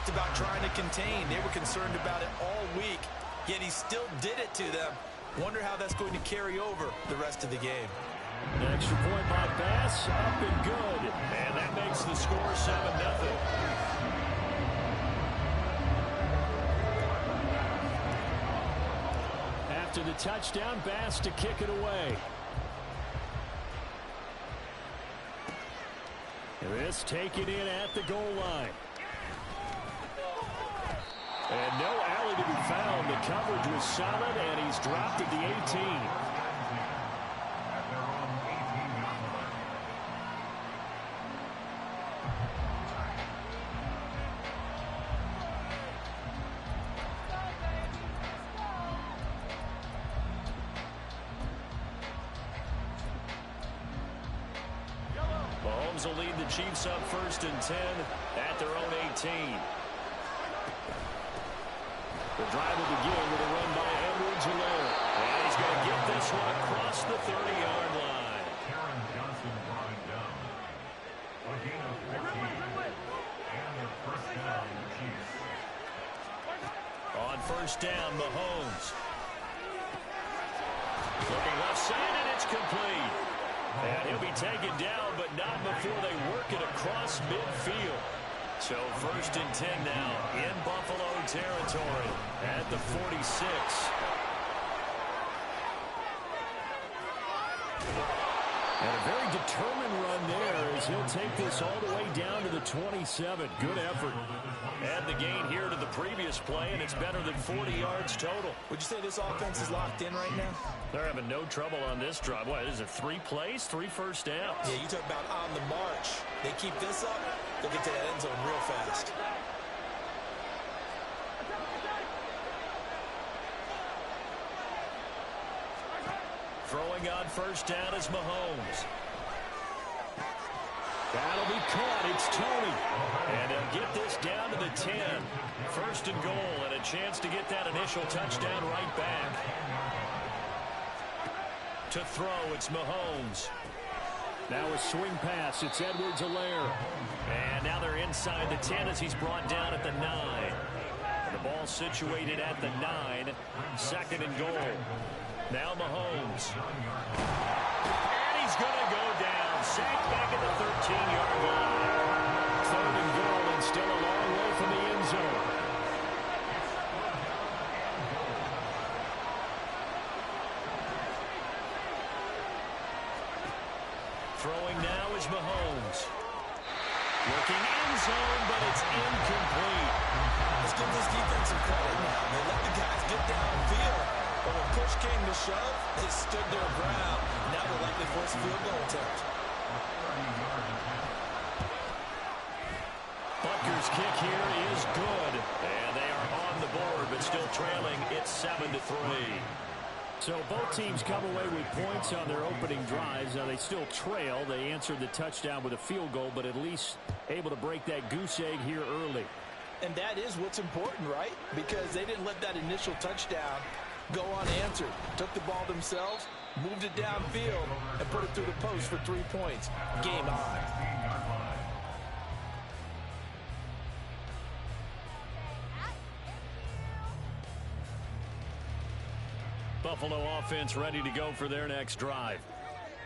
just about trying to contain. They were concerned about it all week, yet he still did it to them. Wonder how that's going to carry over the rest of the game. The extra point by Bass, up and good. And that makes the score 7-0. After the touchdown, Bass to kick it away. This taken in at the goal line. And no alley to be found. The coverage was solid, and he's dropped at the 18. Mahomes will lead the Chiefs up 1st and 10 at their own 18. The drive will begin with a run by Edwards-Helaire. And he's going to get this one across the 30-yard line. Karen Johnson brought him down. A gain of 15. And their first down, the Chiefs. On 1st down, Mahomes. Looking left side, and it's complete. And he'll be taken down, but not before they work it across midfield. So 1st and 10 now in Buffalo territory at the 46. And a very determined run there as he'll take this all the way down to the 27. Good effort. Add the gain here to the previous play, and it's better than 40 yards total. Would you say this offense is locked in right now? They're having no trouble on this drive. What is it, 3 plays, 3 first downs? Yeah, you talk about on the march. They keep this up, they'll get to that end zone real fast. Throwing on 1st down is Mahomes. That'll be caught. It's Tony. And they'll get this down to the 10. 1st and goal, and a chance to get that initial touchdown right back. To throw, it's Mahomes. Now a swing pass. It's Edwards-Helaire. And now they're inside the 10 as he's brought down at the 9. And the ball situated at the 9. 2nd and goal. Now Mahomes. And he's going to go down. Sacked back at the 13-yard line. 3rd and goal, and still a long way from the end zone. Throwing now is Mahomes. Looking end zone, but it's incomplete. Let's give this defense some credit now. They let the guys get downfield. But when push came to shove, they stood their ground. Now they're likely force a field goal attempt. Butker's kick here is good. And they are on the board, but still trailing. It's 7-3. So both teams come away with points on their opening drives. Now they still trail. They answered the touchdown with a field goal, but at least able to break that goose egg here early. And that is what's important, right? Because they didn't let that initial touchdown go unanswered. Took the ball themselves, moved it downfield, and put it through the post for 3 points. Game on. Buffalo offense ready to go for their next drive.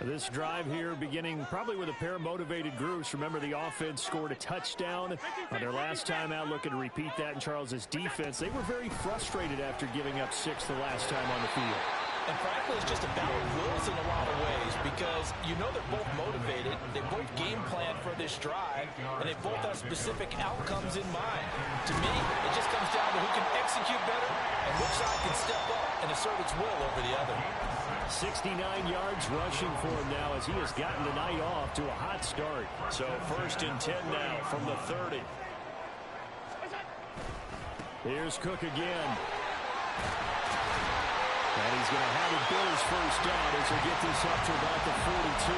This drive here beginning probably with a pair of motivated groups. Remember, the offense scored a touchdown on their last time out. Looking to repeat that in Charles's defense. They were very frustrated after giving up 6 the last time on the field. And frankly, it's just a battle of wills in a lot of ways because you know they're both motivated, they both game plan for this drive, and they both have specific outcomes in mind. To me, it just comes down to who can execute better and which side can step up and assert its will over the other. 69 yards rushing for him now as he has gotten the night off to a hot start. So 1st and 10 now from the 30. Here's Cook again. And he's going to have a Bills 1st down as they get this up to about the 42.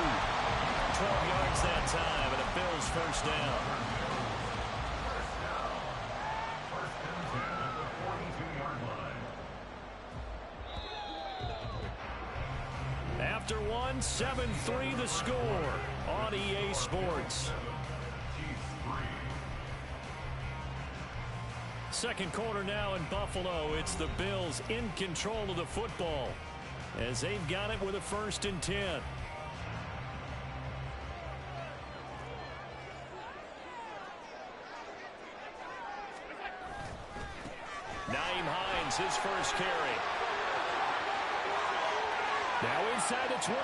12 yards that time and a Bills 1st down. After one, 7-3 the score on EA Sports. Second quarter now in Buffalo. It's the Bills in control of the football as they've got it with a 1st and 10. Nyheim Hines, his first carry. Now inside the 25.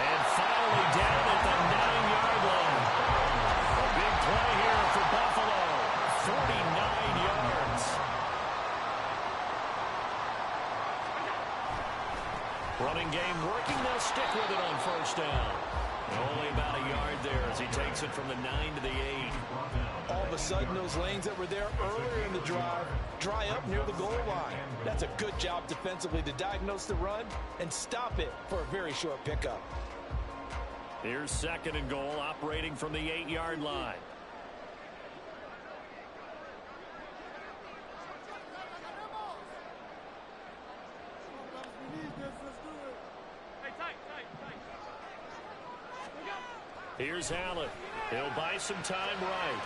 And finally down at the 9-yard line. A big play here for Buffalo. 49 yards. Running game working. They'll stick with it on 1st down. Only about a yard there as he takes it from the 9 to the 8. All of a sudden, those lanes that were there earlier in the drive dry up near the goal line. That's a good job defensively to diagnose the run and stop it for a very short pickup. Here's 2nd and goal, operating from the 8-yard line. Here's Allen. He'll buy some time right.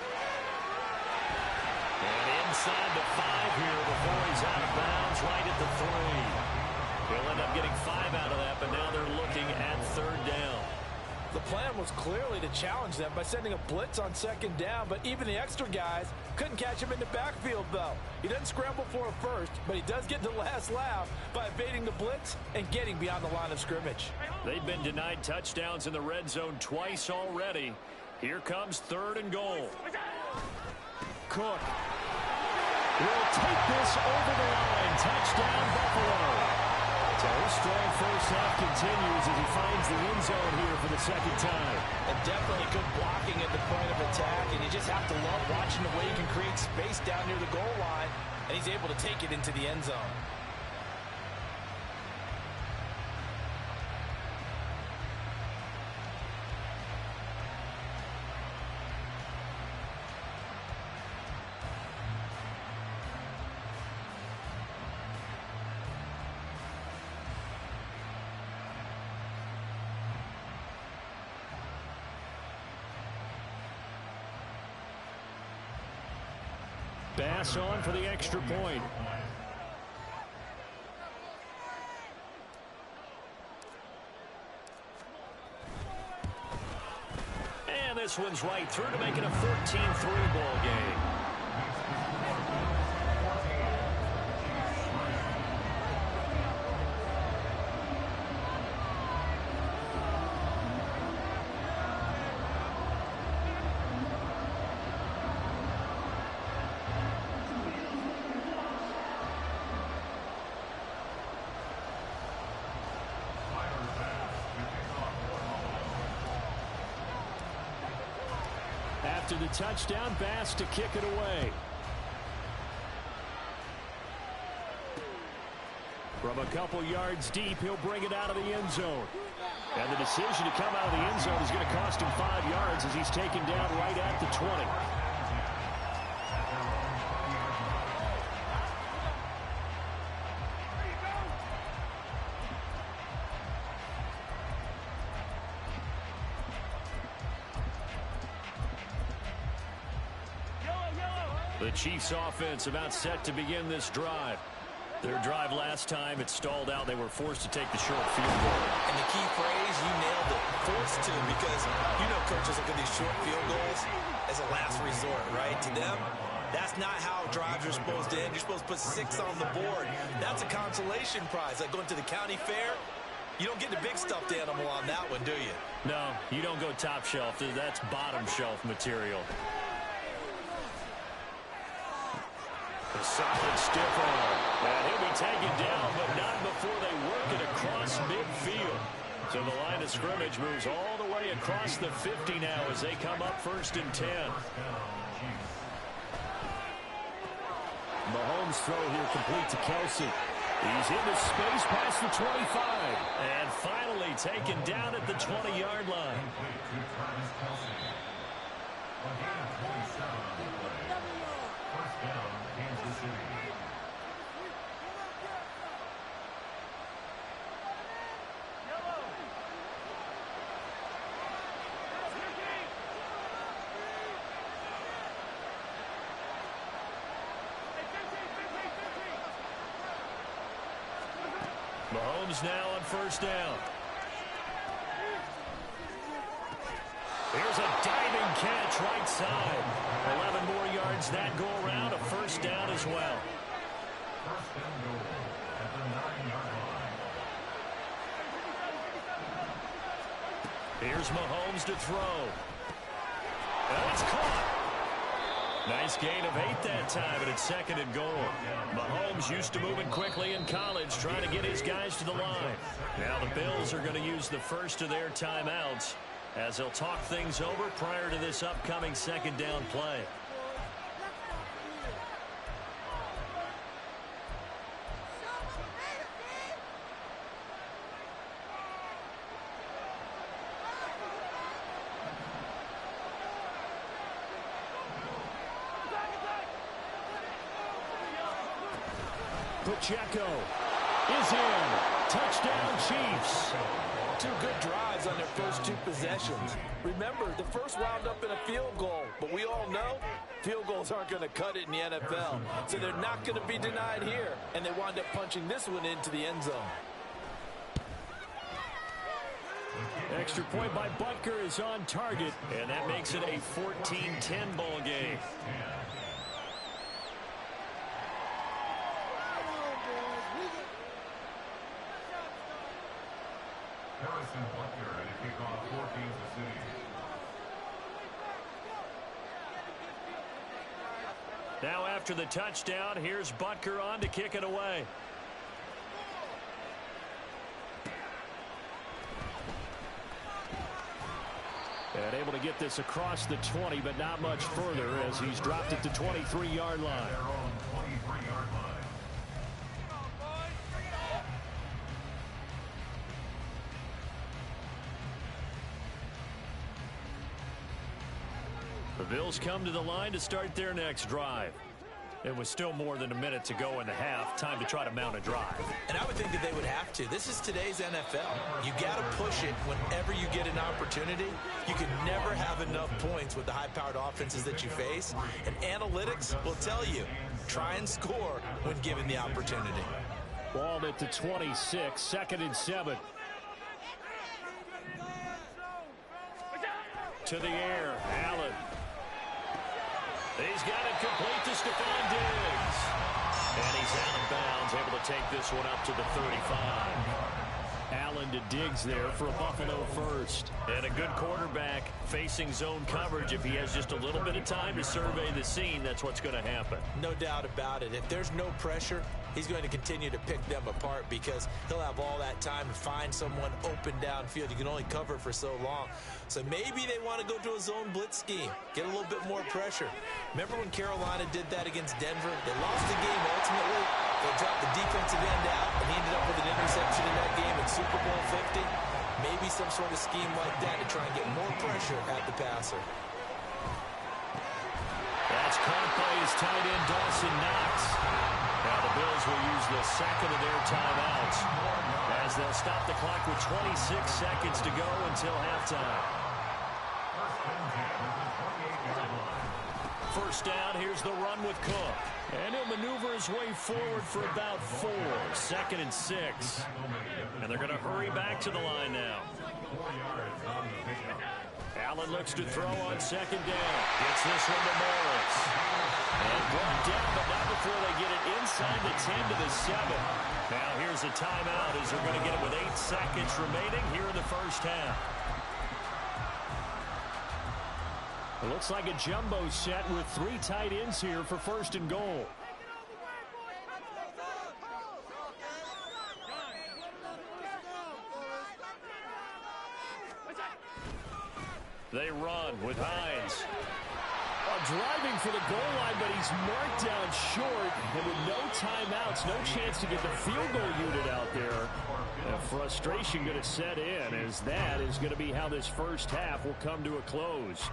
And inside the 5 here before he's out of bounds, right at the 3. He'll end up getting 5 out of that, but now they're looking at 3rd down. The plan was clearly to challenge them by sending a blitz on 2nd down, but even the extra guys couldn't catch him in the backfield, though. He doesn't scramble for it first, but he does get the last laugh by evading the blitz and getting beyond the line of scrimmage. They've been denied touchdowns in the red zone twice already. Here comes 3rd and goal. Cook will take this over the line. Touchdown, Buffalo. So his strong first half continues as he finds the end zone here for the 2nd time. And definitely good blocking at the point of attack, and you just have to love watching the way he can create space down near the goal line, and he's able to take it into the end zone. Bass on for the extra point. And this one's right through to make it a 14-3 ball game. After the touchdown, Bass to kick it away. From a couple yards deep, he'll bring it out of the end zone. And the decision to come out of the end zone is going to cost him 5 yards as he's taken down right at the 20. The Chiefs offense about set to begin this drive. Their drive last time, it stalled out. They were forced to take the short field goal. And the key phrase, you nailed it, forced to, because you know coaches look at these short field goals as a last resort, right? To them, that's not how drives are supposed to end. You're supposed to put 6 on the board. That's a consolation prize. Like going to the county fair, you don't get the big stuffed animal on that one, do you? No, you don't go top shelf. That's bottom shelf material. A solid stiff arm. And he'll be taken down, but not before they work it across midfield. So the line of scrimmage moves all the way across the 50 now as they come up 1st and 10. Mahomes' throw here complete to Kelsey. He's into space past the 25. And finally taken down at the 20-yard line. Mahomes now on first down. Here's a diving catch right side. 11 more yards that go around. A first down as well. First and goal at the 9-yard line. Here's Mahomes to throw. And it's caught. Nice gain of 8 that time, and it's second and goal. Mahomes used to moving quickly in college, trying to get his guys to the line. Now the Bills are going to use the first of their timeouts as they'll talk things over prior to this upcoming second down play. Pacheco is in. Touchdown, Chiefs. 2 good drives on their first 2 possessions. Remember, the first wound up in a field goal, but we all know field goals aren't going to cut it in the NFL, so they're not going to be denied here, and they wind up punching this one into the end zone. Extra point by Butker is on target, and that makes it a 14-10 ball game. Harrison Butker to kick off for Kansas City. Now after the touchdown, here's Butker on to kick it away. And able to get this across the 20, but not much further as he's dropped it to 23-yard line. Their own 23-yard line. The Bills come to the line to start their next drive. It was still more than a minute to go in the half. Time to try to mount a drive. And I would think that they would have to. This is today's NFL. You got to push it whenever you get an opportunity. You can never have enough points with the high-powered offenses that you face. And analytics will tell you, try and score when given the opportunity. Ball at the 26, second and 7. To the air, Allen. He's got it complete to Stephon Diggs. And he's out of bounds, able to take this one up to the 35. Allen to Diggs there for a Buffalo first. And a good quarterback facing zone coverage. If he has just a little bit of time to survey the scene, that's what's going to happen. No doubt about it. If there's no pressure, he's going to continue to pick them apart because he'll have all that time to find someone open downfield. You can only cover for so long. So maybe they want to go to a zone blitz scheme, get a little bit more pressure. Remember when Carolina did that against Denver? They lost the game ultimately. They dropped the defensive end out, and he ended up with an interception in that game in Super Bowl 50. Maybe some sort of scheme like that to try and get more pressure at the passer. That's caught by his tight end, Dawson Knox. Now the Bills will use the second of their timeouts as they'll stop the clock with 26 seconds to go until halftime. First down, here's the run with Cook. And he'll maneuver his way forward for about 4. Second and 6. And they're going to hurry back to the line now. Allen looks to throw on second down. Gets this one to Morris. And brought down, but not before they get it inside the 10 to the 7. Now here's a timeout as they're going to get it with 8 seconds remaining here in the first half. It looks like a jumbo set with 3 tight ends here for first and goal. They run with Hines. Driving for the goal line, but he's marked down short. And with no timeouts, no chance to get the field goal unit out there. And frustration going to set in as that is going to be how this first half will come to a close.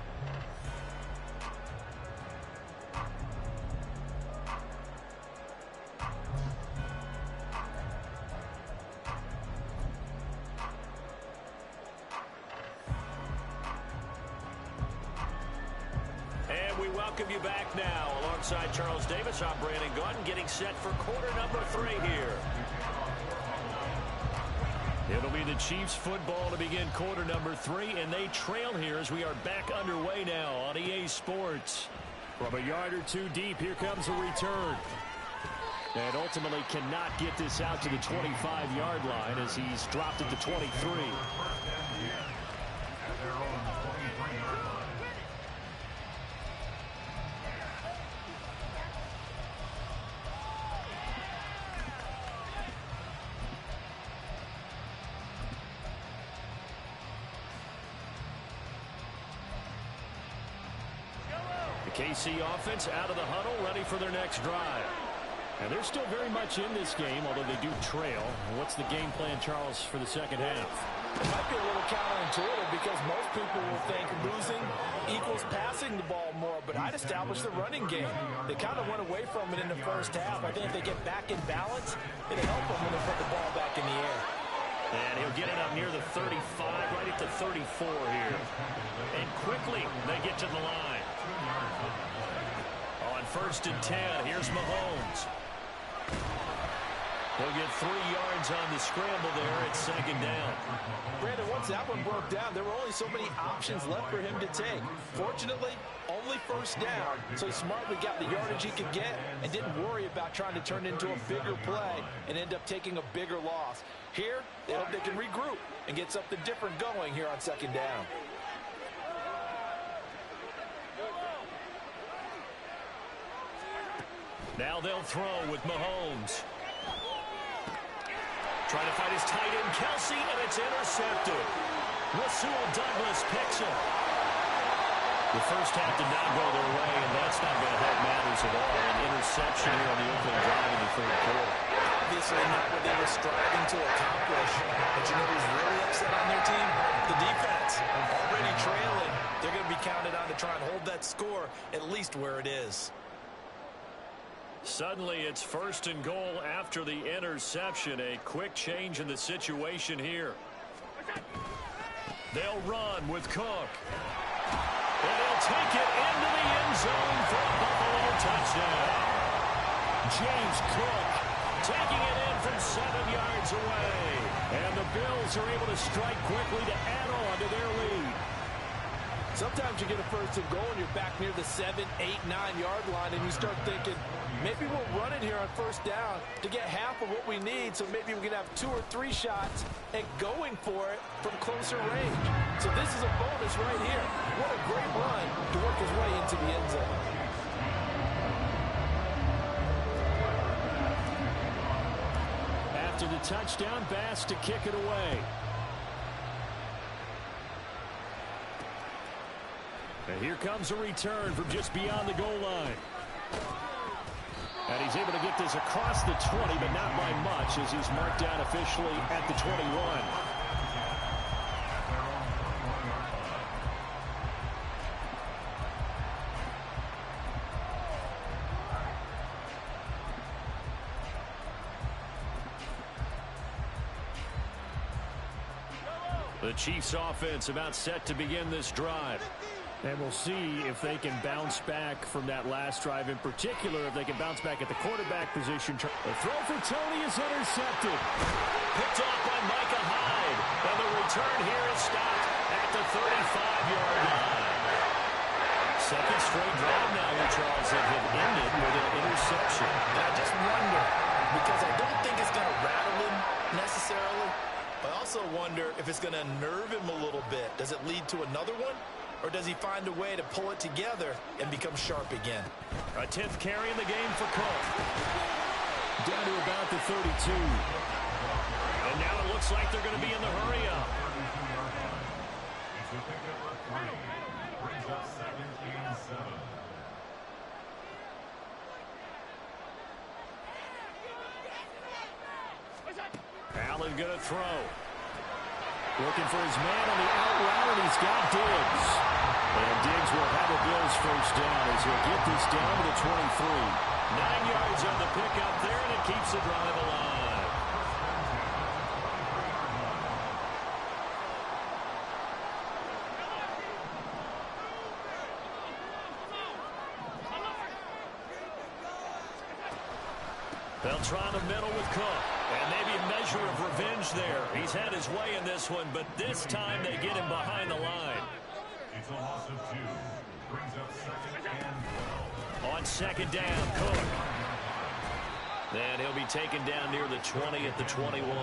Welcome you back now. Alongside Charles Davis, I'm Brandon Gauton, getting set for quarter number 3 here. It'll be the Chiefs football to begin quarter number 3, and they trail here as we are back underway now on EA Sports. From a yard or two deep, here comes a return. And ultimately cannot get this out to the 25-yard line as he's dropped at the 23. The KC offense out of the huddle, ready for their next drive. And they're still very much in this game, although they do trail. What's the game plan, Charles, for the second half? It might be a little counterintuitive because most people will think losing equals passing the ball more, but I'd establish the running game. They kind of went away from it in the first half. I think if they get back in balance, it'll help them when they put the ball back in the air. And he'll get it up near the 35, right at the 34 here. And quickly, they get to the line. On 1st and 10, here's Mahomes. He'll get 3 yards on the scramble there at 2nd down. Brandon, once that one broke down, there were only so many options left for him to take. Fortunately, only 1st down, so he smartly got the yardage he could get and didn't worry about trying to turn it into a bigger play and end up taking a bigger loss. Here, they hope they can regroup and get something different going here on 2nd down. Now they'll throw with Mahomes. Trying to find his tight end, Kelsey, and it's intercepted. Rasul Douglas picks it. The first half did not go their way, and that's not going to help matters at all. An interception here on the opening drive in the 3rd quarter. Obviously not what they were striving to accomplish. But you know who's really upset on their team? The defense. Already trailing. They're going to be counted on to try and hold that score at least where it is. Suddenly, it's 1st and goal after the interception. A quick change in the situation here. They'll run with Cook. And he'll take it into the end zone for a Buffalo touchdown. James Cook taking it in from 7 yards away. And the Bills are able to strike quickly to add on to their lead. Sometimes you get a 1st and goal and you're back near the 7, 8, 9-yard line and you start thinking, maybe we'll run it here on 1st down to get half of what we need, so maybe we can have 2 or 3 shots and going for it from closer range. So this is a bonus right here. What a great run to work his way into the end zone. After the touchdown, Bass to kick it away. And here comes a return from just beyond the goal line. And he's able to get this across the 20, but not by much as he's marked down officially at the 21. The Chiefs offense about set to begin this drive. And we'll see if they can bounce back from that last drive. In particular, if they can bounce back at the quarterback position. The throw for Tony is intercepted. Picked off by Micah Hyde. And the return here is stopped at the 35-yard line. Second straight drive now here, Charles, that have ended with an interception. And I just wonder, because I don't think it's going to rattle him necessarily, but I also wonder if it's going to nerve him a little bit. Does it lead to another one? Or does he find a way to pull it together and become sharp again? A 10th carry in the game for Cook. Down to about the 32. And now it looks like they're going to be in the hurry up. It's a pick number 3. Brings up 17-7. Allen going to throw. Looking for his man on the out route, and he's got Diggs. And Diggs will have a Bills first down as he'll get this down to the 23. 9 yards on the pickup there, and it keeps the drive alive. They'll try the middle with Cook. And maybe a measure of revenge there. He's had his way in this one, but this time they get him behind the line. It's a loss of 2. Brings up 2nd and 12. On 2nd down, Cook. Then he'll be taken down near the 20 at the 21.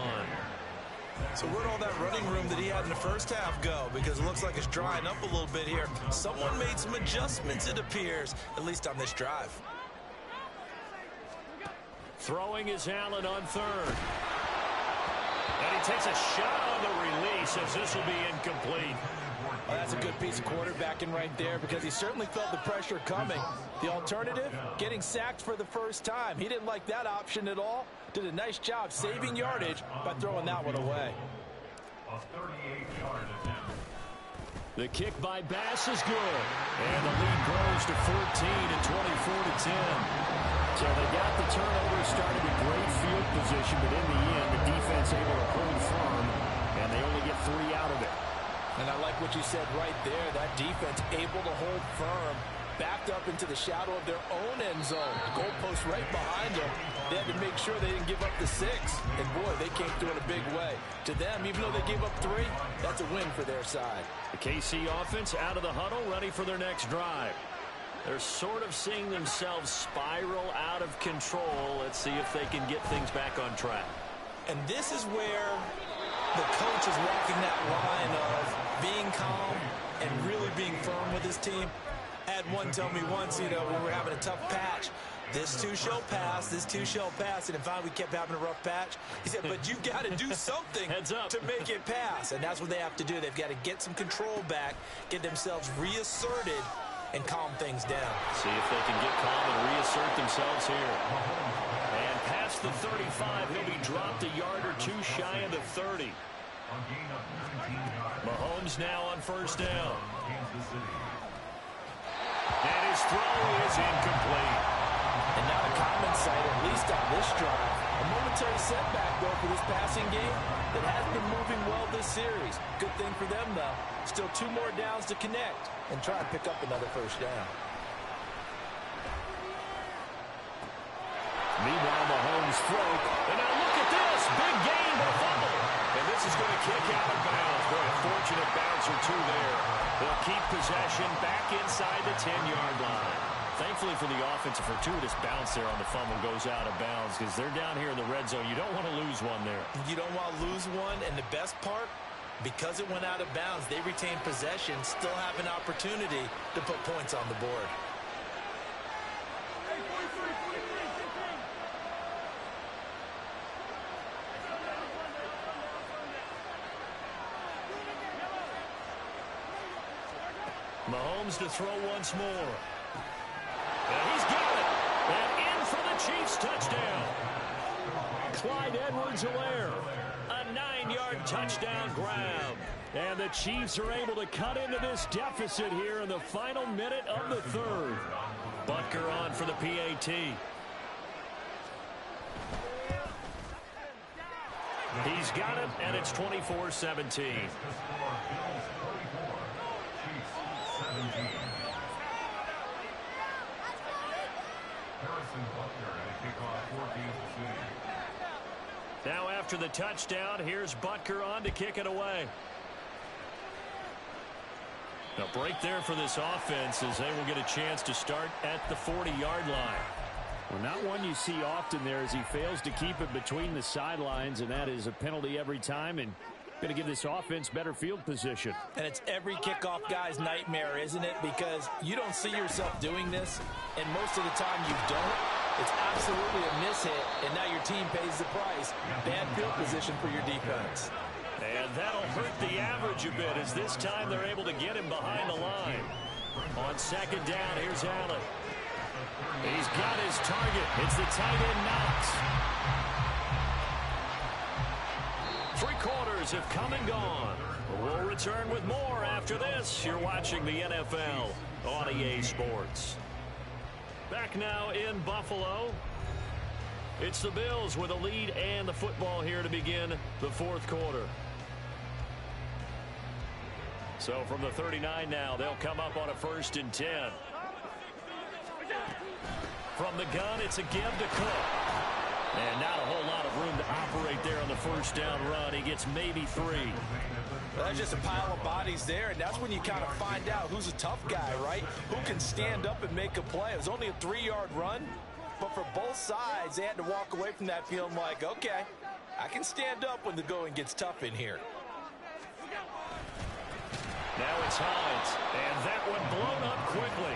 So where'd all that running room that he had in the first half go? Because it looks like it's drying up a little bit here. Someone made some adjustments, it appears, at least on this drive. Throwing is Allen on 3rd. And he takes a shot on the release as this will be incomplete. Well, that's a good piece of quarterbacking right there because he certainly felt the pressure coming. The alternative, getting sacked for the first time. He didn't like that option at all. Did a nice job saving yardage by throwing that one away. A 38-yard attempt. The kick by Bass is good. And the lead grows to 14 and 24-10. So they got the turnover, started with great field position, but in the end, the defense able to hold firm, and they only get 3 out of it. And I like what you said right there. That defense able to hold firm, backed up into the shadow of their own end zone. Goalpost right behind them. They had to make sure they didn't give up the 6. And boy, they came through in a big way. To them, even though they gave up 3, that's a win for their side. The KC offense out of the huddle, ready for their next drive. They're sort of seeing themselves spiral out of control. Let's see if they can get things back on track. And this is where the coach is walking that line of being calm and really being firm with his team. I had one tell me once, when we were having a tough patch, this too shall pass, this too shall pass. And finally we kept having a rough patch. He said, but you've got to do something Heads up. to make it pass. And that's what they have to do. They've got to get some control back, get themselves reasserted, and calm things down. See if they can get calm and reassert themselves here. And past the 35, he'll be dropped a yard or 2 shy of the 30. Mahomes now on 1st down. And his throw is incomplete. And now a common sight, at least on this drive. A momentary setback, though, for this passing game that has been moving well this series. Good thing for them, though. Still 2 more downs to connect and try and pick up another 1st down. Meanwhile, Mahomes throw. And now look at this. Big gain, but a fumble. And this is going to kick out of bounds. Boy, a fortunate bounce or 2 there. They'll keep possession back inside the 10-yard line. Thankfully for the offense, a fortuitous bounce there on the fumble goes out of bounds because they're down here in the red zone. You don't want to lose one there. You don't want to lose one, and the best part, because it went out of bounds, they retain possession, still have an opportunity to put points on the board. Mahomes to throw once more. And he's got it. And in for the Chiefs touchdown. Clyde Edwards-Helaire. A 9-yard touchdown grab. And the Chiefs are able to cut into this deficit here in the final minute of the 3rd. Butker on for the PAT. He's got it, and it's 24-17. Now after the touchdown, here's Butker on to kick it away. A break there for this offense as they will get a chance to start at the 40-yard line. Well, not one you see often there as he fails to keep it between the sidelines, and that is a penalty every time, and going to give this offense better field position. And it's every kickoff guy's nightmare, isn't it? Because you don't see yourself doing this, and most of the time you don't. It's absolutely a mishit, and now your team pays the price. Bad field position for your defense. And that'll hurt the average a bit as this time they're able to get him behind the line. On 2nd down, here's Allen. He's got his target. It's the tight end Knox. 3 quarters have come and gone. We'll return with more after this. You're watching the NFL on EA Sports. Back now in Buffalo. It's the Bills with a lead and the football here to begin the 4th quarter. So from the 39 now, they'll come up on a 1st and 10. From the gun, it's a give to Cook. And not a whole lot of room to operate there on the first down run. He gets maybe 3. Well, that's just a pile of bodies there, and that's when you kind of find out who's a tough guy, right? Who can stand up and make a play. It was only a 3-yard run, but for both sides, they had to walk away from that feeling like, okay, I can stand up when the going gets tough in here. Now it's Hines, and that one blown up quickly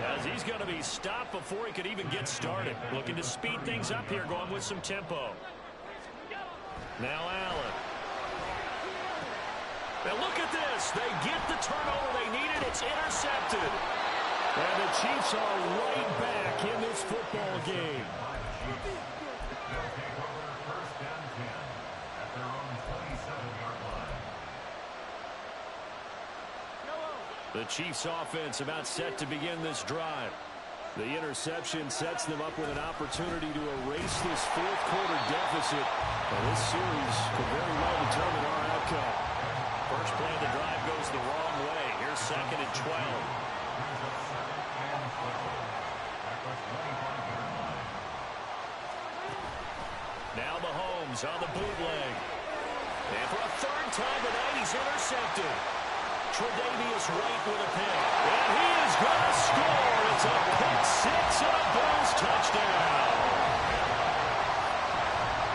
as he's going to be stopped before he could even get started. Looking to speed things up here, going with some tempo. Now Allen. Now look at this. They get the turnover they needed. It's intercepted. And the Chiefs are right back in this football game. The Chiefs offense about set to begin this drive. The interception sets them up with an opportunity to erase this fourth quarter deficit. And this series could very well determine our outcome. First play of the drive goes the wrong way. Here's 2nd and 12. Now Mahomes on the bootleg. And for a 3rd time tonight, he's intercepted. Tre'Davious White with a pick. And he is going to score. It's a pick 6 and a Bills touchdown.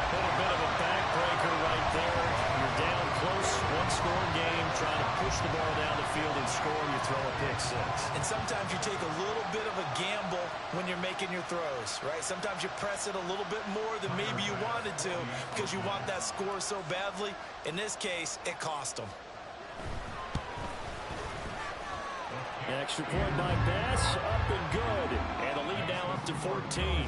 A bit of a backbreaker right there. You're down close, 1-score game, trying to push the ball down the field and score. You throw a pick 6. And sometimes you take a little bit of a gamble when you're making your throws, right? Sometimes you press it a little bit more than maybe you wanted to because you want that score so badly. In this case, it cost them. Extra point by Bass, up and good. And a lead now up to 14.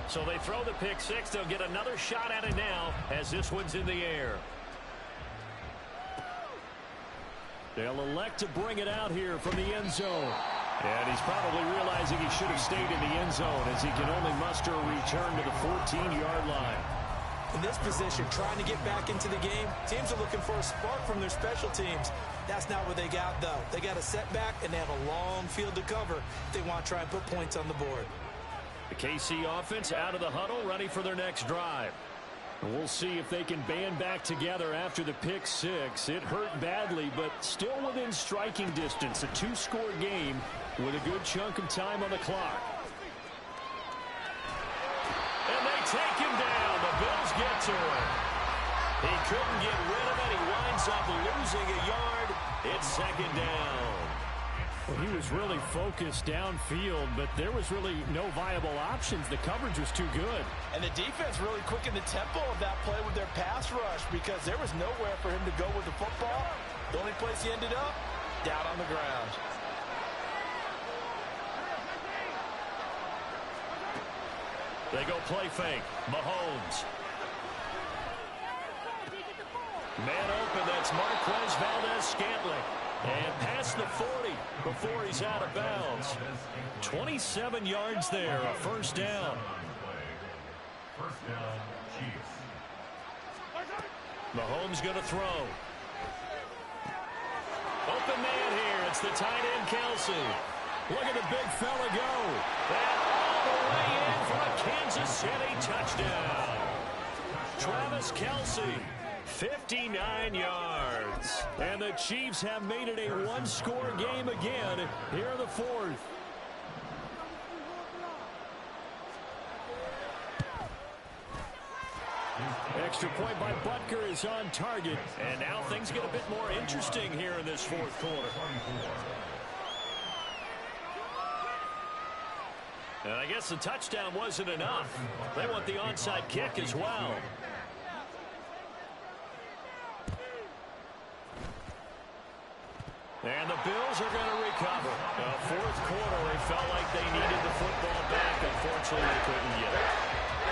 So they throw the pick 6. They'll get another shot at it now as this one's in the air. They'll elect to bring it out here from the end zone. And he's probably realizing he should have stayed in the end zone as he can only muster a return to the 14-yard line. In this position, trying to get back into the game, teams are looking for a spark from their special teams. That's not what they got, though. They got a setback, and they have a long field to cover if they want to try and put points on the board. The KC offense out of the huddle, ready for their next drive. And we'll see if they can band back together after the pick 6. It hurt badly, but still within striking distance. A 2-score game with a good chunk of time on the clock. And they take him down. The Bills get to him. He couldn't get rid of it. He winds up losing a yard. It's 2nd down. Well, he was really focused downfield, but there was really no viable options. The coverage was too good. And the defense really quickened the tempo of that play with their pass rush because there was nowhere for him to go with the football. The only place he ended up, down on the ground. They go play fake. Mahomes. Man open, that's Marquez Valdez-Scantling. And past the 40 before he's out of bounds. 27 yards there, a 1st down. First down, Chiefs. Mahomes going to throw. Open man here. It's the tight end, Kelsey. Look at the big fella go. And all the way in for a Kansas City touchdown. Travis Kelsey. 59 yards. And the Chiefs have made it a 1-score game again here in the 4th. Extra point by Butker is on target. And now things get a bit more interesting here in this 4th quarter. And I guess the touchdown wasn't enough. They want the onside kick as well. And the Bills are going to recover. The 4th quarter, they felt like they needed the football back. Unfortunately, they couldn't get it.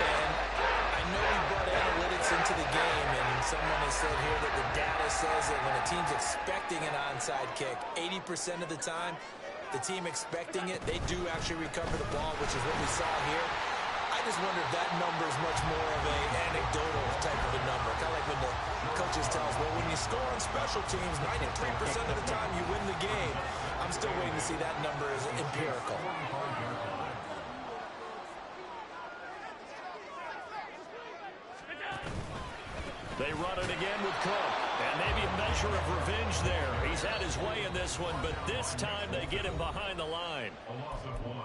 And I know we brought analytics into the game, and someone has said here that the data says that when a team's expecting an onside kick, 80% of the time, the team expecting it, they do actually recover the ball, which is what we saw here. I I just wonder if that number is much more of an anecdotal type of a number. Kind of like when the coaches tell us, well, when you score on special teams, 93% of the time you win the game. I'm still waiting to see that number as empirical. They run it again with Cook. And maybe a measure of revenge there. He's had his way in this one, but this time they get him behind the line.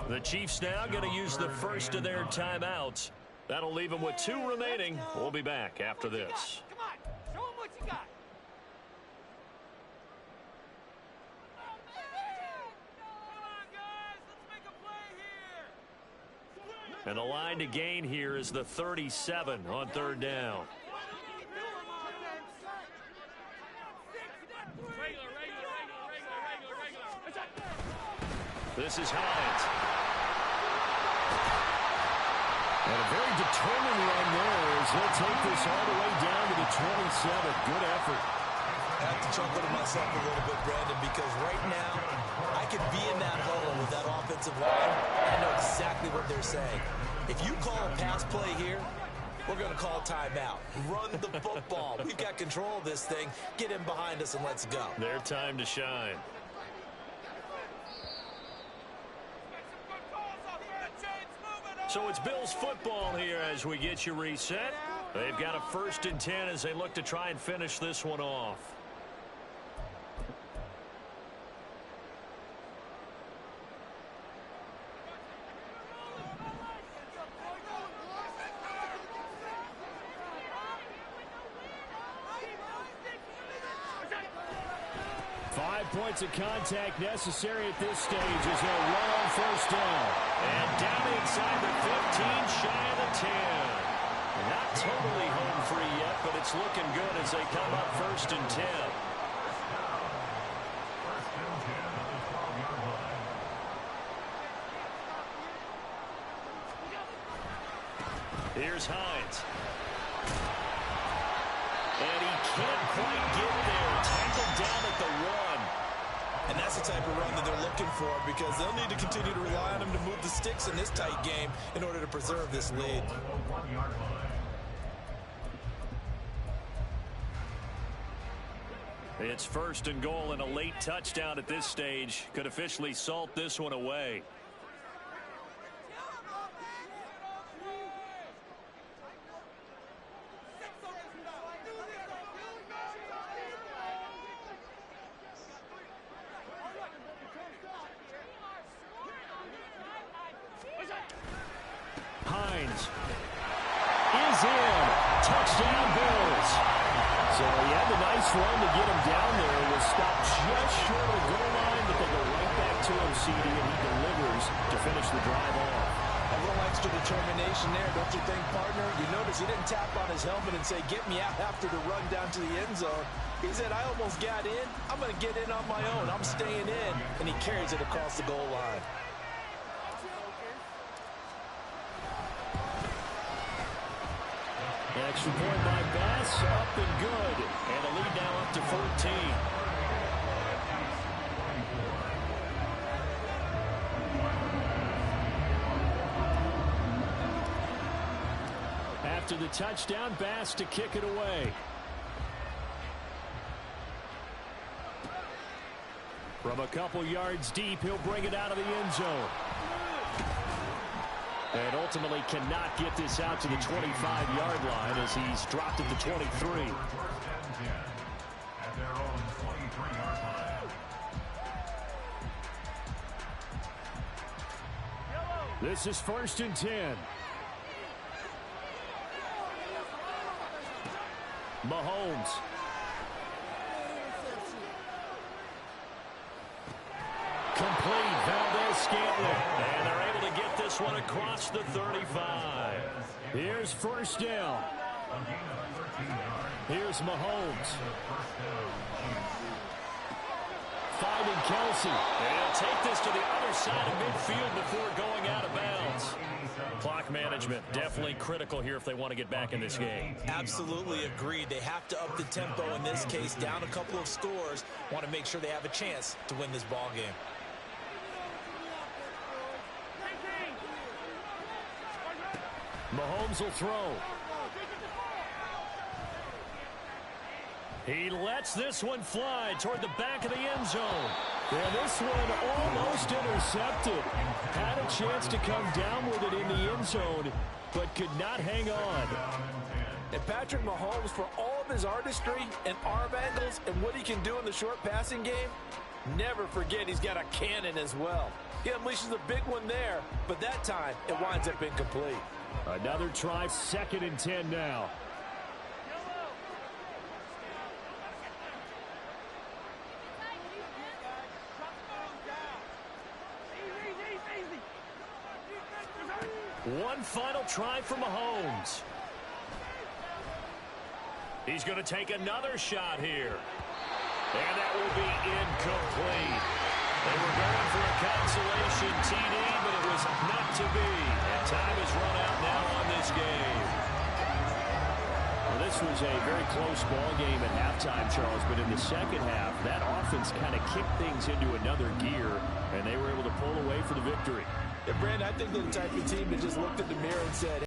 The Chiefs now going to use the first of their timeouts. That'll leave them with 2 remaining. We'll be back after this. Come on, show them what you got. And the line to gain here is the 37 on 3rd down. This is Hines. And a very determined run there as he'll take this all the way down to the 27. Good effort. I have to chuckle to myself a little bit, Brandon, because right now I could be in that hole with that offensive line. I know exactly what they're saying. If you call a pass play here, we're going to call timeout. Run the football. We've got control of this thing. Get in behind us and let's go. Their time to shine. So it's Bills football here as we get you reset. They've got a 1st and 10 as they look to try and finish this one off. Points of contact necessary at this stage as they'll run on 1st down. And down inside the 15, shy of the 10. Not totally home free yet, but it's looking good as they come up 1st and 10. Here's Hines. And he can't quite get there. Tackled down at the 1. And that's the type of run that they're looking for because they'll need to continue to rely on him to move the sticks in this tight game in order to preserve this lead. It's 1st and goal, and a late touchdown at this stage could officially salt this one away. Hines is in. Touchdown, Bills. So he had the nice run to get him down there. Was stopped just short of the goal line, but they go right back to him, CD, and he delivers to finish the drive off. A little extra determination there, don't you think, partner? You notice he didn't tap on his helmet and say, get me out after the run down to the end zone. He said, I almost got in. I'm going to get in on my own. I'm staying in. And he carries it across the goal line. Extra point by Bass, up and good. And a lead now up to 14. After the touchdown, Bass to kick it away. From a couple yards deep, he'll bring it out of the end zone. And ultimately cannot get this out to the 25-yard line as he's dropped at the 23. This is 1st and 10. Mahomes. Complete. Valdez-Scantling. And they're able to get this one across the 35. Here's 1st down. Here's Mahomes. Finding Kelsey. And he'll take this to the other side of midfield before going out of bounds. Clock management definitely critical here if they want to get back in this game. Absolutely agreed. They have to up the tempo in this case, down a couple of scores. Want to make sure they have a chance to win this ball game. Mahomes will throw. He lets this one fly toward the back of the end zone. And this one almost intercepted. Had a chance to come down with it in the end zone, but could not hang on. And Patrick Mahomes, for all of his artistry and arm angles and what he can do in the short passing game, never forget he's got a cannon as well. He unleashes a big one there, but that time it winds up incomplete. Another try, 2nd and 10 now. One final try for Mahomes. He's going to take another shot here. And that will be incomplete. They were going for a consolation TD, but it was not to be. And time has run out now on this game. Well, this was a very close ball game at halftime, Charles, but in the second half, that offense kind of kicked things into another gear, and they were able to pull away for the victory. Yeah, Brandon, I think they're the type of team that just looked in the mirror and said,